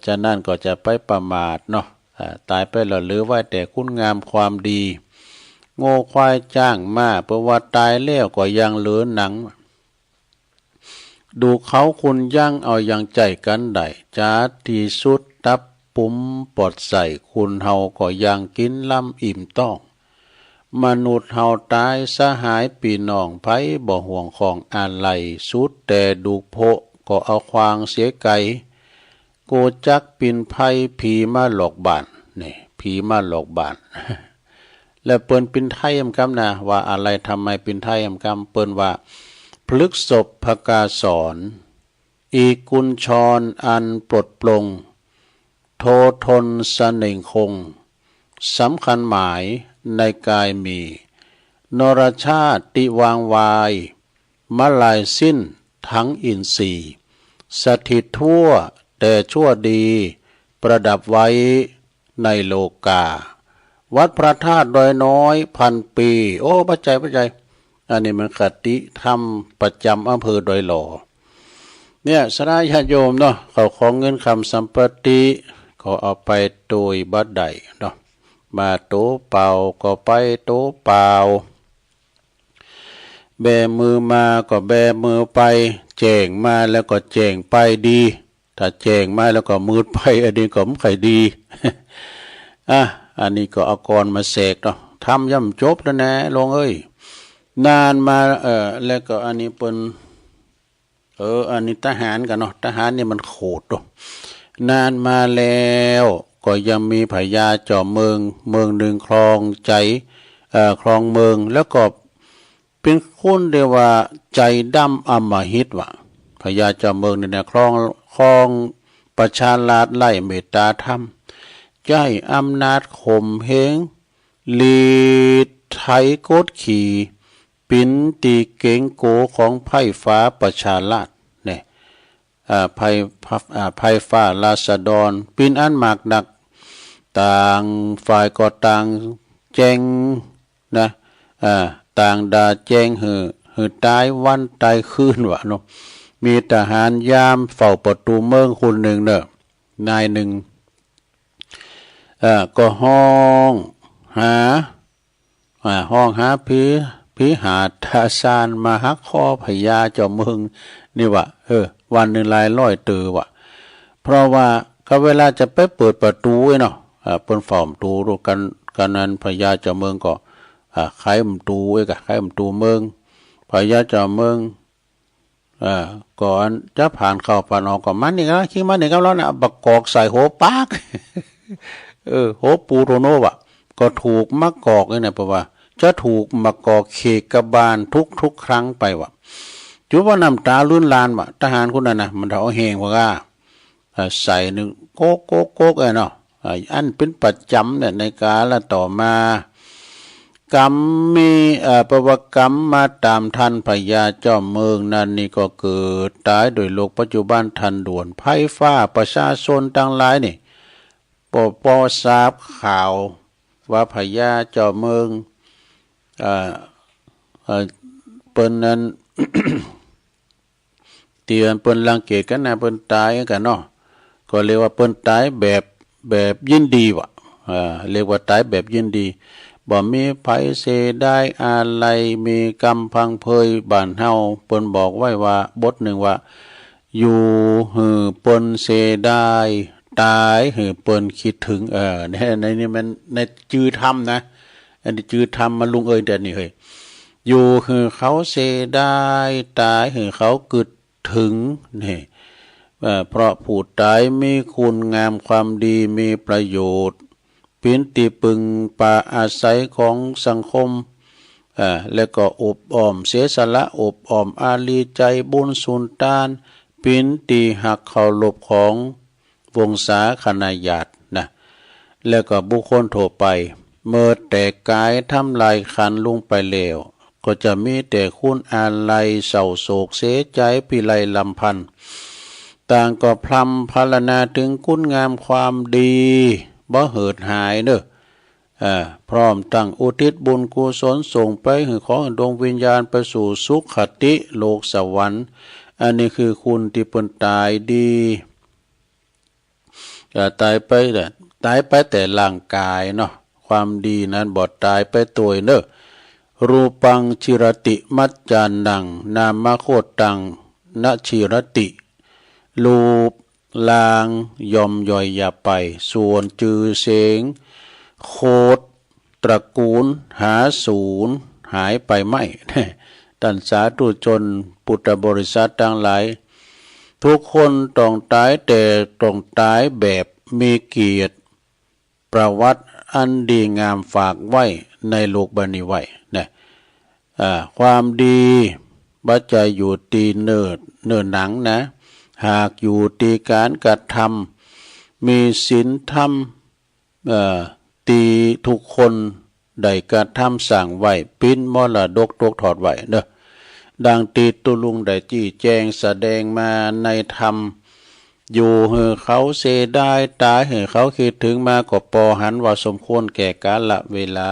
ฉะนั้นก็จะไปประมาทเนาะตายไปแล้วเหลือไว้แต่คุณงามความดีโง่ควายจ้างมาเพราะว่าตายแล้วก็ยังเหลือหนังดูเขาคุณย่างเอาอย่างใจกันได้จ้าที่สุดตับปุ้มปอดใส่คุณเฮาก็ยังกินล่ำอิ่มต้องมนุษย์เฮาตายสหายปีน้องไผบ่ห่วงของอะไรสุดแต่ดูโพก็เอาควางเสียไกโกจักปินไพ่ผีมาหลอกบานนี่ผีมาหลอกบาน แล้วเปิ้นปินไทยอำกำนะว่าอะไรทำไมปินไทยอำกำเปิ้นว่าพลึกศพภกาสอนอีกุญชรอันปลดปลงโททนสเน่งคงสำคัญหมายในกายมีนรชาติติวางวายมลายสิ้นทั้งอินทรีย์สถิตทั่วแต่ชั่วดีประดับไว้ในโลกาวัดพระธาตุดอยน้อยพันปีโอ้ปัจจัยอันนี้มันคติธรรมประจำอำเภอดอยหล่อเนี่ยสนายญาติโยมเนาะเขาของเงินคำสัมปติเขาเอาไปโดยบัดใดเนาะมาโตเปล่าก็ไปโตเปล่าแบมือมาก็แบมือไปแจงมาแล้วก็แจงไปดีถ้าแจงมาแล้วก็มืดไปอันนี้ก็ไม่ค่อยดี อันนี้ก็เอากรมาเสกเนาะทำย่ำจบแล้วนะลงเอ้ยนานมาแล้วก็อันนี้เป็นอันนี้ทหารกันเนาะทหารนี่มันโขดเนาะนานมาแล้วก็ยังมีพญาจอมเมืองหนึ่งครองใจครองเมืองแล้วก็เป็นคนเดียวว่าใจดำอำมหิตว่ะพญาจอมเมืองเนี่ยครองประชาราษฎร์ไล่เมตตาธรรมใจอำนาจข่มเหงลีดไถโกดขี่ปินตีเก่งโกของไพ่ฟ้าประชาราษฎร์เนี่ยไพ่ฟ้าราษฎรปินอันหมากหนักต่างฝ่ายก็ต่างแจงนะต่างด่าแจงหือตายวันตายคืนวะเนาะมีทหารยามเฝ้าประตูเมืองคนหนึ่งเนอะนายหนึ่งก็ห้องหาผีหาทาซานมาฮักคอพญาเจ้าเมืองนี่วะวันหนึ่งหลายร้อยตือวะเพราะว่าเขาเวลาจะไปเปิดประตูเนาะเปิ้นฝ่อมตูรู้กันนั้นพญาเจ้าเมืองก็ไขมตูไขมตูเมืองพญาเจ้าเมืองก่อนจะผ่านเข้าผ่านออกก็มันนี่ก็คิดมันนี่ก็แล้วนะบักกอกใส่หัวปาก โหปูโรโนวะก็ถูกมะกอกเลยนะเพราะว่าจะถูกมะกอกเคกบาลทุกครั้งไปวะจุว่าน้ำตาลื่นลานวะทหารคนนั้นนะมันเอาแหงว่าใส่หนึ่งโก๊กเนาะอันเป็นประจำเนี่ยในกาลต่อมากรรมมีประวัติกรรมมาตามทันพญาเจ้าเมืองนั้นนี่ก็เกิดตายโดยโลกปัจจุบันทันด่วนไพ่ฟ้าประชาชนทั้งหลายนี่ปอทราบข่าวว่าพญาเจ้าเมืองเปิ้นนั้น เตียนเปิ้นรังเกียจกันนะเปิ้นตายกันเนาะก็เรียกว่าเปิ้นตายแบบยินดีวะเรียกว่าตายแบบยินดีบ่มีไผเสได้อะไรมีกำพังเพยบ้านเฮาเปิ้นบอกไว้ว่าบทหนึ่งว่าอยู่หือเปิ้นเสได้ตายหือเปิ้นคิดถึงในนี้มันในจื้อธรรมนะอันนี้จื้อธรรมมาลุงเอ้ยแต่นี่เฮ้ยอยู่หือเขาเสได้ตายหือเขากึดถึงนี่เพราะผู้ตายมีคุณงามความดีมีประโยชน์เป็นที่ปึงปาอาศัยของสังคมและก็อบอ้อมเสียสละอบอ้อมอารีใจบุญสุนทานเป็นที่หักเคารพของวงศาคณาญาตินะแล้วก็บุคคลทั่วไปเมื่อแต่กายทำลายขันลงไปแล้วก็จะมีแต่คุณอาลัยเศร้าโศกเสียใจพิไรลำพันธ์ต่างก็พรำพรรณนาถึงคุณงามความดีบ่เหิดหายเนอะพร้อมตั้งอุทิศบุญกุศลส่งไปให้ขอดวงวิญญาณไปสู่สุขติโลกสวรรค์อันนี้คือคุณที่เพิ่นตายดีตายไปแต่ร่างกายเนาะความดีนั้นบ่ตายไปตัวเนอะรูปังชิรติมัจจานังนามโคตังนชิรติรูปลางยอมย่อยอย่าไปส่วนจือเสงโคตตระกูลหาศูนย์หายไปไม่ท่านสาธุชนพุทธบริษัททั้งหลายทุกคนต้องตายแต่ต้องตายแบบมีเกียรติประวัติอันดีงามฝากไว้ในโลกบันนี้ไว้นะความดีบัจจัยอยู่ตีเนิดหนังนะหากอยู่ตีการกระทำมีศีลธรรมตีทุกคนได้กระทำสั่งไว้ปิ้นมรดกตกถอดไว้เนอะดังตีตุลุงได้จี้แจงแสดงมาในธรรมอยู่เหอเขาเสได้ตายเหอเขาคิดถึงมาก็ปอหันว่าสมควรแก่กาลเวลา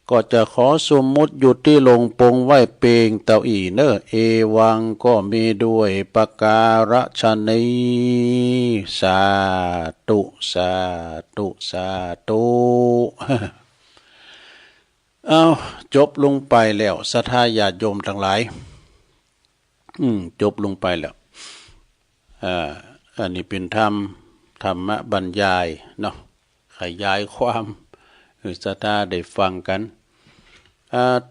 ก็จะขอสมมุติหยุดที่ลงปงไว้เปงเต่าอีเนอเอวังก็มีด้วยประการฉนี้สาธุสาธุสาธุเอาจบลงไปแล้วศรัทธาญาติโยมทั้งหลายจบลงไปแล้วอันนี้เป็นธรรมบรรยายเนาะขยายความศรัทธาได้ฟังกัน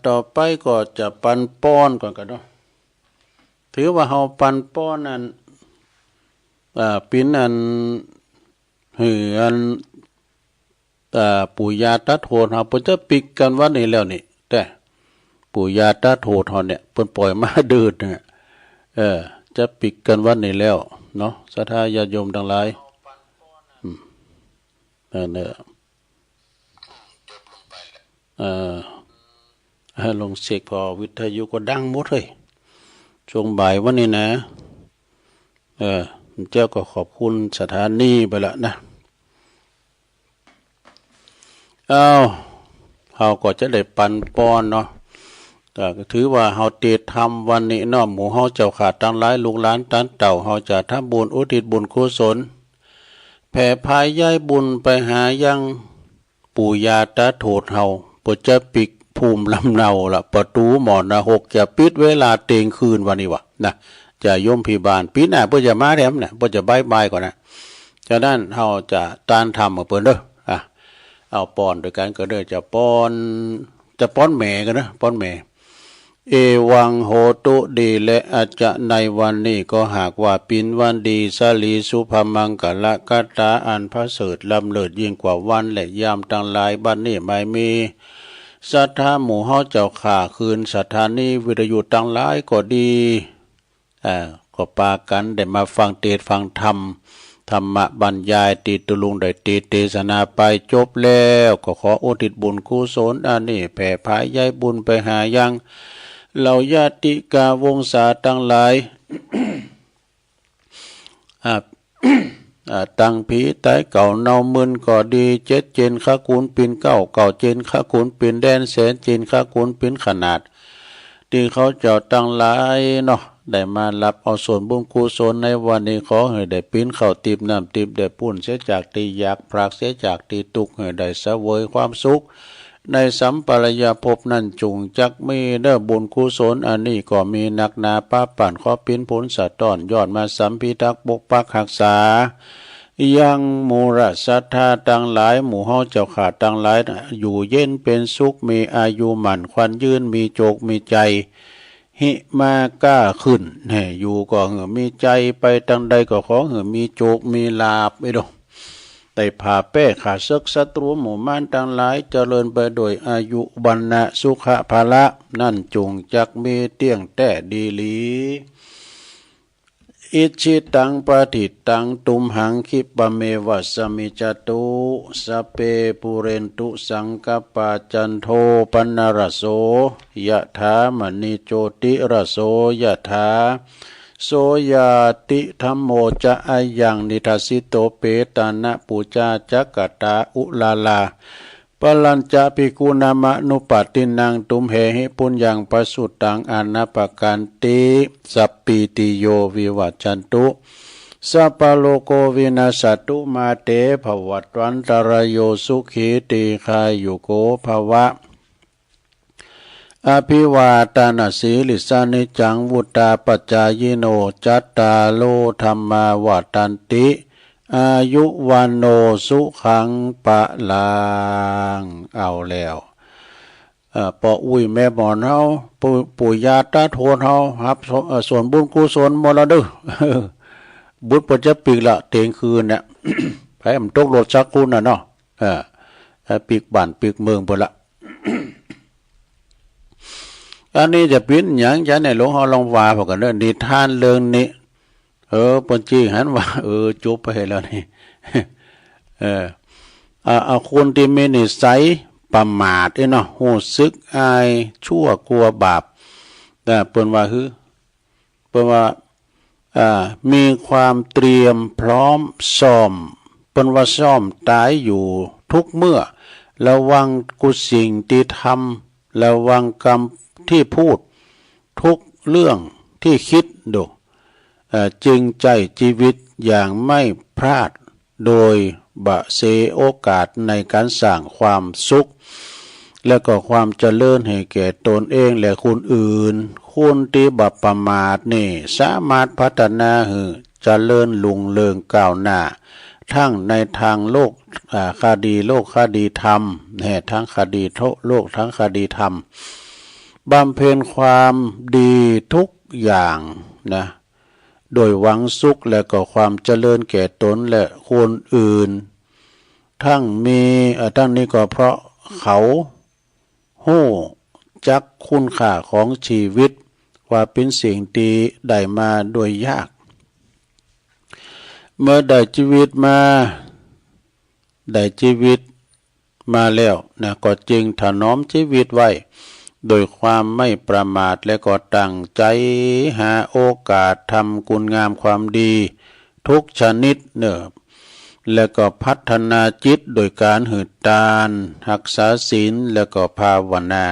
ต่อไปก็จะปันป้อนก่อนกันเนาะถือว่าเฮาปันป้อนนั้นเป็นอันปู่ย่าตาโทษเฮาเพิ่นจะปิกกันว่านี่แล้วนี่แต่ปู่ย่าตาโทษเฮาเนี่ยเพิ่นปล่อยมาดื้อเนี่ยจะปิกกันว่านี่แล้วเนาะศรัทธาญาติโยมทั้งหลายลงเสกพอวิทยุก็ดังหมดเลยช่วงบ่ายวันนี้นะเจ้าก็ขอบคุณสถานีไปละนะเฮาก็จะได้ปันป้อนเนาะก็ถือว่าเฮาเตทำวันนี้เนาะหมู่เฮาเจ้าขาดทั้งหลายลูกหลานตันเต่าเฮาจะทำบุญอุทิศบุญกุศลแผ่พายย้ายบุญไปหายังปู่ย่าตาโทษเฮาบ่จะปิกภูมิลำเนาละประตูหมอนนะ6จะปิดเวลาเตียงคืนวันนี้วะนะจะย่มพิบาลปีหน้าเพื่อจะมาแถมเนี่ยเพื่อจะบายก่อนนะฉะนั้นเฮาจะตานทำกับเพิ่นเด้อเอาป้อนด้วยกันก็เด้อจะป้อนแม่กันนะป้อนแม่ เอวังโหตุดีและอาจจะในวันนี้ก็หากว่าปินวันดีสลีสุภมังกะละกตาอันพระเสริฐลำเลิศยิ่งกว่าวันและยามตั้งหลายบัดนี้ไม่มีศรัทธาหมู่เฮาเจ้าข่าคืนสถานีวิทยุตั้งหลายก็ดีก็ปากันได้มาฟังเทศน์ฟังธรรมธรรมบรรยายตีตุลุงได้ตีเทศนาไปจบแล้วก็ขออุทิศบุญกุศลอันนี้แผ่พายย้ายบุญไปหายังเหล่าญาติกาวงศาตั้งหลาย ตั้งผีตายเก่าเนามึนก็ดีเจ็ดเจนข้าคูณปินเก้าเจนข้าคูณปินแดนแสนเจนข้าคูณปินขนาดที่เขาเจ้าตั้งหลายเนาะได้มารับเอาส่วนบุญกุศลในวันนี้ขอให้ได้ปิ้นเข้าติบน้ำติบได้ปุ้นเสียจากตีอยากพรากเสียจากตีตุกให้ได้เสวยความสุขในสัมปรายภพนั้นจุงจักมีเด้อบุญกุศลอันนี้ก็มีนักนาป้าปั่นขอปิ้นผลสัตว์ตอนยอดมาสัมพิทักษ์ปกปักรักษายังมูระศรัทธาตั้งหลายหมู่เฮาเจ้าขาดตั้งหลายอยู่เย็นเป็นสุขมีอายุหมั่นควันยืนมีโจกมีใจหิมาก้าขึ้นอยู่ก็เหมีใจไปตั้งใดก็ขอมีโจกมีลาภไม่ดอกแต่ผ่าแป้ขาศึกศัตรูหมู่ม่านตั้งหลายเจริญไปโดยอายุบรรณะสุขภาละนั่นจงจักมีเตี้ยงแต่ดีลีอิชิตังปฏิตังตุมหังคิปะเมวัสมิจตุสเปปุเรนตุสังกปาจันโทปนรสโสยะถามณีโจติรสโสยะถาโสยาติธัมโมจะอายังนิทัสสิโตเปตานะปูจาจักตาอุลาลาปลัญจะภิกขุนามะนุปตินังตุมเหหิปุญญังปสุตังอานาปกันติสัพปิติโยวิวัจจันตุสัพพโลโกวินาสตุมาเตภวัตวันตรายโยสุขีติคายุโกภวะอภิวาตานาสีลิสานิจังวุตาปัจจายโนจัตตาโลธรรมาวาตันติอายุวันโนสุขังปะลางเอาแล้วปออุ้ยแม่บอนเฮาปู่ย่าตาโทนเฮาครับส่วนบุญกุศลหมดแล้วเด้อบุญปัจจปิกละเตียงคืนเนี่ย ไผมันตกรถชักคุณน่ะเนาะปีกบ้านปีกเมืองพุ่นละอันนี้จะเป็นหยังจะในหลวงเฮาลองว่าพอกันเด้อนิทานเรื่องนี้ปนจี้หันว่าจบไปแล้วนี่เอาคนที่มีนิสัยประมาทเนาะหูซึกอายชั่วกลัวบาปแต่เปิ้นว่าเปิ้นว่ามีความเตรียมพร้อมซ่อมเปิ้นว่าซ่อมตายอยู่ทุกเมื่อระวังกุสิ่งที่ทำระวังกรรมที่พูดทุกเรื่องที่คิดดูจึงใจชีวิตอย่างไม่พลาดโดยบะเสโอกาสในการสร้างความสุขและก็ความเจริญให้แก่ตนเองและคนอื่นคนที่บัประมาทนี่สามารถพัฒนาให้เจริญรุ่งเรืองก้าวหน้าทั้งในทางโลกคดีโลกคดีธรรมทั้งคดีโลกทั้งคดีธรรมบำเพ็ญความดีทุกอย่างนะโดยหวังสุขและก็ความเจริญแก่ตนและคนอื่นทั้งนี้ก็เพราะเขาฮู้จักคุณค่าของชีวิตว่าเป็นสิ่งที่ได้มาโดยยากเมื่อได้ชีวิตมาแล้วนะก็จึงถนอมชีวิตไว้โดยความไม่ประมาทและก็ตั้งใจหาโอกาสทำคุณงามความดีทุกชนิดและก็พัฒนาจิตโดยการหืดทานรักษาศีลและก็ภาวนา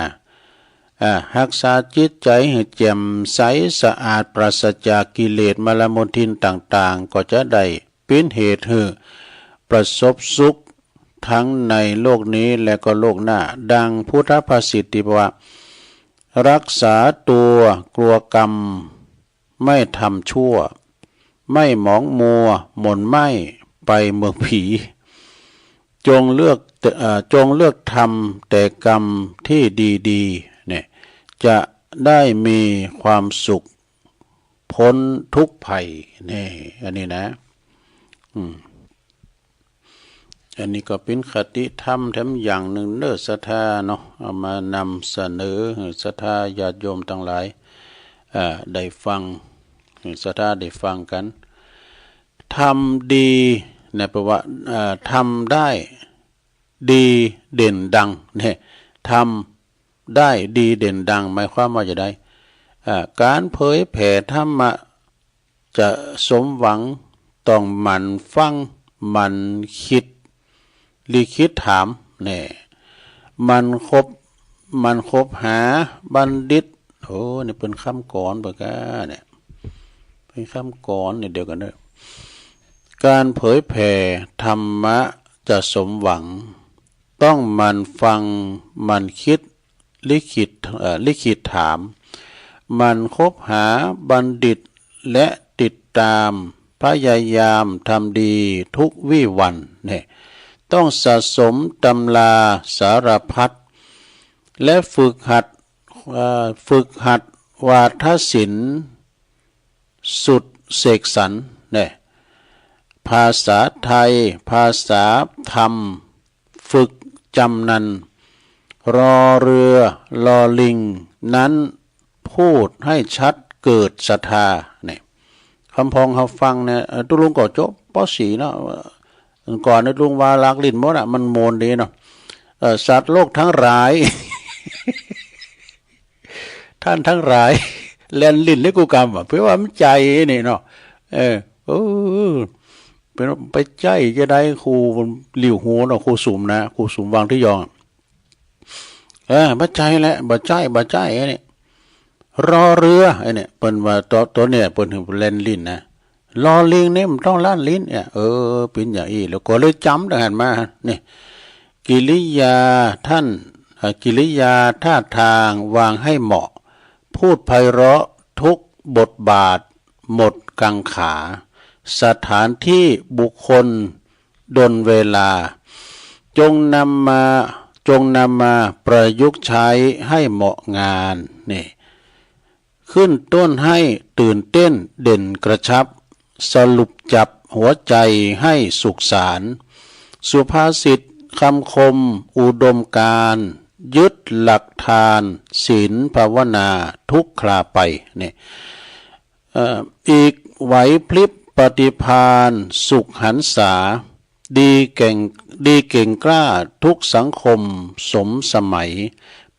รักษาจิตใจให้แจ่มใสสะอาดปราศจากกิเลสมลมลทินต่างๆก็จะได้เป็นเหตุให้ประสบสุขทั้งในโลกนี้และก็โลกหน้าดังพุทธภาษิตที่ว่ารักษาตัวกลัวกรรมไม่ทำชั่วไม่หมองมัวหม่นไหม้ไปเมืองผีจงเลือกทำแต่กรรมที่ดีๆเนี่ยจะ ได้มีความสุขพ้นทุกภัยนี่อันนี้นะอันนี้ก็เป็นคติธรรมแถมอย่างหนึ่งเนื้อศรัทธาเนาะเอามานำเสนอศรัทธาญาติโยมทั้งหลายได้ฟังศรัทธาได้ฟังกันทำดีในประวัติทำได้ดีเด่นดังเนี่ยทำได้ดีเด่นดังหมายความว่าจะได้การเผยแผ่ธรรมะจะสมหวังต้องหมั่นฟังหมั่นคิดลิขิตถามเนี่ยมันคบหาบัณฑิตโอ้นี่เป็นคำก่อนเปล่าเนี่ยเป็นคำก่อนเนี่ยเดียวกันเนอะการเผยแผ่ธรรมะจะสมหวังต้องมันฟังมันคิดลิขิตถามมันคบหาบัณฑิตและติดตามพยายามทำดีทุกวี่วันเนี่ยต้องสะสมตำราสารพัดและฝึกหัดวาทศิลป์สุดเสกสรรเนี่ยภาษาไทยภาษาธรรมฝึกจำนันรอเรือลอลิงนั้นพูดให้ชัดเกิดศรัทธาเนี่ยคำพองเขาฟังเนี่ยตุลุงก็จบป.4เนาะก่อนในลุงวาลักลิ้นมดอ่ะมันโมนดีเนาะสัตว์โลกทั้งหลาย ท่านทั้งหลายแล่นลิ้นในกูกรรมเพื่อว่ามันใจนี่เนาะเป็นไปใจจะได้ครูหลิวหูเนาะครูสุ่มนะครูสุ่มวางที่ยองบัดใจแหละบัดใจไอ้นี่รอเรือไอ้นี่เปิ้นว่าตัวเนี่ยเปิ้นถึงแล่นลิ้นนะรอลิงเนี่ยมันต้องลั่นลิ้นเนี่ยเป็นอย่างนี้แล้วก็เลยจำได้หันมานี่กิริยาท่าทางวางให้เหมาะพูดไพเราะทุกบทบาทหมดกังขาสถานที่บุคคลดลเวลาจงนำมาประยุกต์ใช้ให้เหมาะงานนี่ขึ้นต้นให้ตื่นเต้นเด่นกระชับสรุปจับหัวใจให้สุขสารสุภาษิตคำคมอุดมการยึดหลักทานศีลภาวนาทุกคราไปเนี่ยอีกไหวพลิบปฏิภาณสุขหันษาดีเก่งกล้าทุกสังคมสมสมัย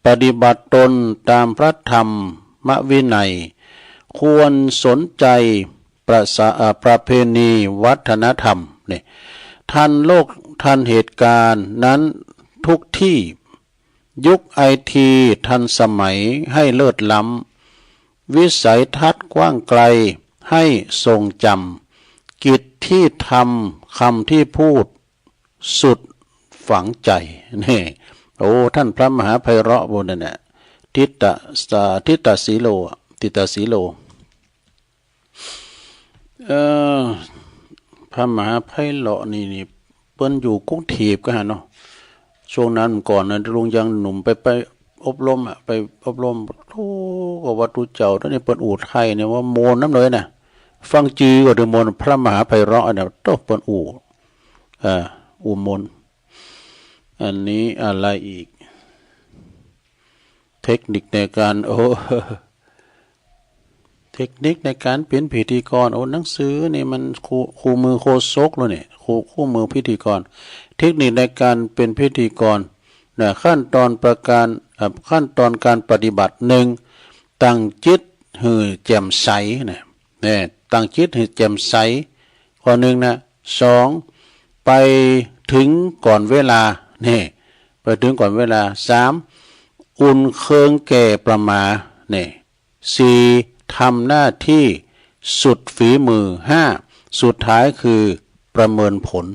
ปฏิบัติตนตามพระธรรมวินัยควรสนใจประเพณีวัฒนธรรมเนี่ยทันโลกทันเหตุการณ์นั้นทุกที่ยุคไอทีทันสมัยให้เลิศล้ำวิสัยทัศน์กว้างไกลให้ทรงจำกิจที่ทำคำที่พูดสุดฝังใจนี่โอ้ท่านพระมหาไพเราะบุญเนี่ยทิตตสีโลพระมหาไพเราะนี่เปิ้นอยู่กรุงเทพกันเนาะช่วงนั้นก่อนนะลุงยังหนุ่มไปอบรมไปอบรมทุกวัดทุเจ้าท่านนี่เปิ้นอู่ไทยเนี่ยว่าโมนน้ำเลยนะฟังจือก็ถึงโมนพระมหาไพเราะเนี่ยโตเปิ้นอู่มนอันนี้อะไรอีกเทคนิคในการเทคนิคในการเป็นพิธีกรหนังสือนี่มันคู่มือโคศกแล้วเนี่ยคู่มือพิธีกรเทคนิคในการเป็นพิธีกรนะขั้นตอนการปฏิบัติ1ตั้งจิตให้แจ่มใสนะตั้งจิตให้แจ่มใสข้อ1นะ2ไปถึงก่อนเวลานี่ไปถึงก่อนเวลา3อุ่นเครื่องแก่ประมานี่4ทำหน้าที่สุดฝีมือ5สุดท้ายคือประเมินผล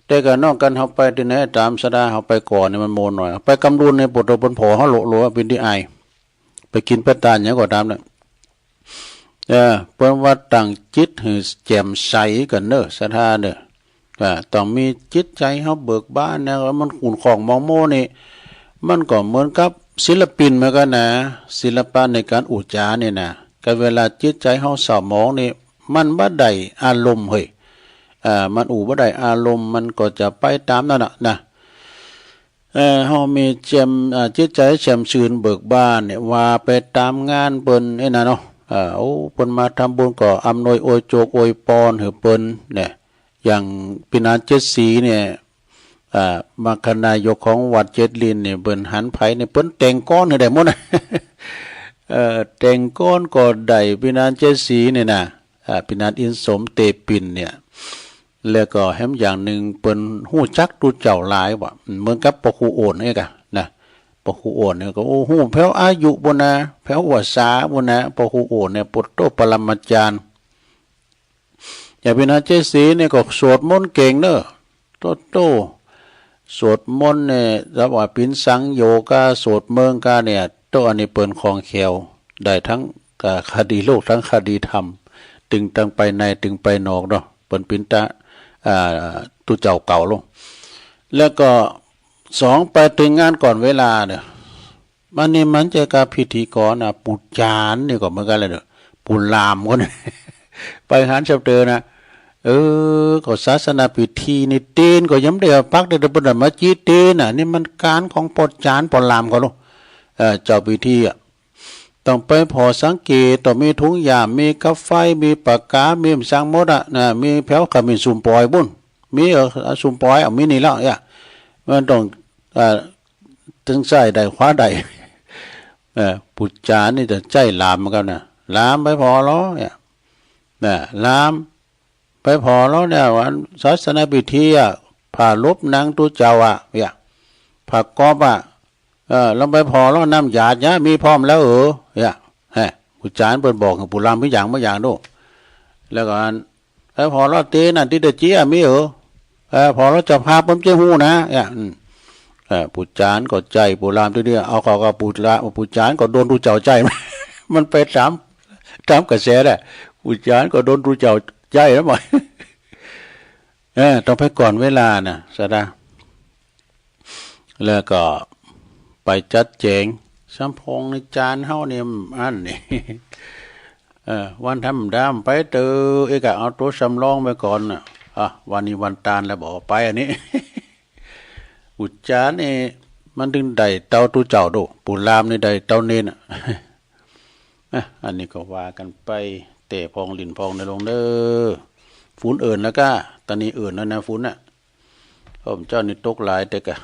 แต่ก็นอกกันเฮาไปที่ไหนตามสดาเฮาไปก่อนเนี่ยมันโมนหน่อยไปกำรุนในบทบนผอเฮาโลเป็นที่อายไปกินไปตานหยังก็ตามนั่นเปิ้นว่าตั้งจิตให้แจ่มใสกันเด้อศรัทธาเด้อต้องมีจิตใจเฮาเบิกบานนะมันขุ่นของมองโมนี่มันก็เหมือนกับ ศิลปินมันก็นะศิลปะในการอุจาเนี่ยนะก็เวลาจิตใจเฮาเศร้าหมองนี่มันบ่ได้อารมณ์เฮ้ยมันบ่ได้อารมณ์มันก็จะไปตามนั่นน่ะนะเฮามีแจ่มจิตใจแจ่มชื่นเบิกบานเนี่ยว่าไปตามงานเปิ้นไอ้น่ะเนาะโอ้เปิ้นมาทำบุญก็อำนวยอวยโจกอวยพรให้เปิ้นเนี่ยอย่างปีนานเจ็ดสีเนี่ยมรคนายกของวัดเจ็ดลินเนี่ยเปิ้นหันไผเนี่ยเปิ้นแต่งก้อนให้ได้หมดแต่งก้อนก็ได้ปีนานเจ็ดสีเนี่ยนะปีนานอินสมเตปินเนี่ยแล้วก็แฮมอย่างหนึ่งเปิ้นฮู้จักตูเจ้าหลายว่าเหมือนกับปะคูโอนนี่กะนะปะคูโอนเนี่ยก็โอ้ฮู้แพ้วอายุบ่นะแพ้ววาสาบ่นะปะคูโอนเนี่ยปุตโตปรมาจารย์อย่าเป็นอาเจสีเนี่ยก็สวดมนต์เก่งเด้อโตสวดมนต์เนี่ยรับว่าปินสังโยกาสวดเมืองกาเนี่ยโตอันนี้เปิ้นของแขวได้ทั้งคดีโลกทั้งคดีธรรมตึงตั้งไปในตึงไปนอกเนาะเปิ้นปินตาตุเจ้าเก่าลงแล้วก็สองไปถึงงานก่อนเวลาเนี่ยมันนี่มันจะกับพิธีกรปุจจานนี่ก็เหมือนกันเลยเด้อปุลามคนไปหารชับเตอนะก็ศาสนาพิธีนี่เต้นก็ย้ำได้ปักได้บนมัสยิดเต้นน่ะนี่มันการของปุจจานปุลามก็ลงเจ้าพิธีต้องไปพอสังเกตต้องมีถุงยามมีกาไฟมีปากกามีสังมดนะมีแผ่วขมิ้นซุ่มปอยบุญมีซุ่มปอยมีนี่แล้วเนี่ยมันต้องถึงใส่ได้ขวาได้ปุจจานี่จะใจลามเหมือนกันนะลามไปพอแล้วเนี่ยลามไปพอแล้วเนี่ยวันศาสนาพิธีผ่าลบนางตุเจ้าเนี่ยผ่ากอบลงไปพอแล้วน้ำหยาดเนี่ยมีพร้อมแล้วเนี่ยปุจจานเปิดบอกปุรามพิอย่างไม่อย่างดูแล้วก็ไปพอแล้วเต้นที่เดจี้มีพอแล้วจะพาผมเจ้าหูนะเนี่ยปุจจานก็ใจปุรามทีเดียวเอาเขาก็ปุจจานก็โดนตุเจ้าใจมันไปตามกระแสได้ปุจจานก็โดนตุเจ้าใจแล้วมั้ยต้องไปก่อนเวลานะสะดาแล้วก็ไปจัดแจงสัมพงในจานเฮาเนี่ยอันนี่วันทำดามไปเตอเอกเอาตัวสำรองไปก่อนวันนี้วันตาลแล้วบอกไปอันนี้อุจจานี่มันถึงได้เต้าตู้เจ้าดูปุรามนี่ได้เต้าเน้นอันนี้ก็ว่ากันไปเตะพองหลินพองในลงเด้อฝุ่นเอิ่นแล้วก็ตอนนี้เอิ่นแล้วนะฝุ่นผมเจ้านี่ตกหลายแต่กะ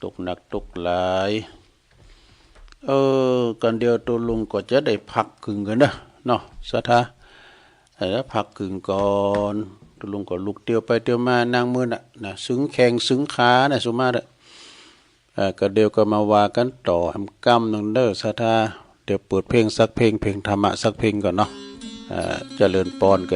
ตกหนักตกหลายกันเดียวตัวลุงก็จะได้พักกึ่งกันนะเนาะสะทาแล้วพักกึ่งก่อนตัวลุงก็ลุกเตียวไปเตียวมานางมือนะซึ้งแข้งซึ้งขานะสุมาเด้ก็เดียวก็มาว่ากันต่อทำกรรมนึงเด้อสะทาเดี๋ยวเปิดเพลงสักเพลงธรรมะสักเพลงก่อนเนาะเจริญพรกัน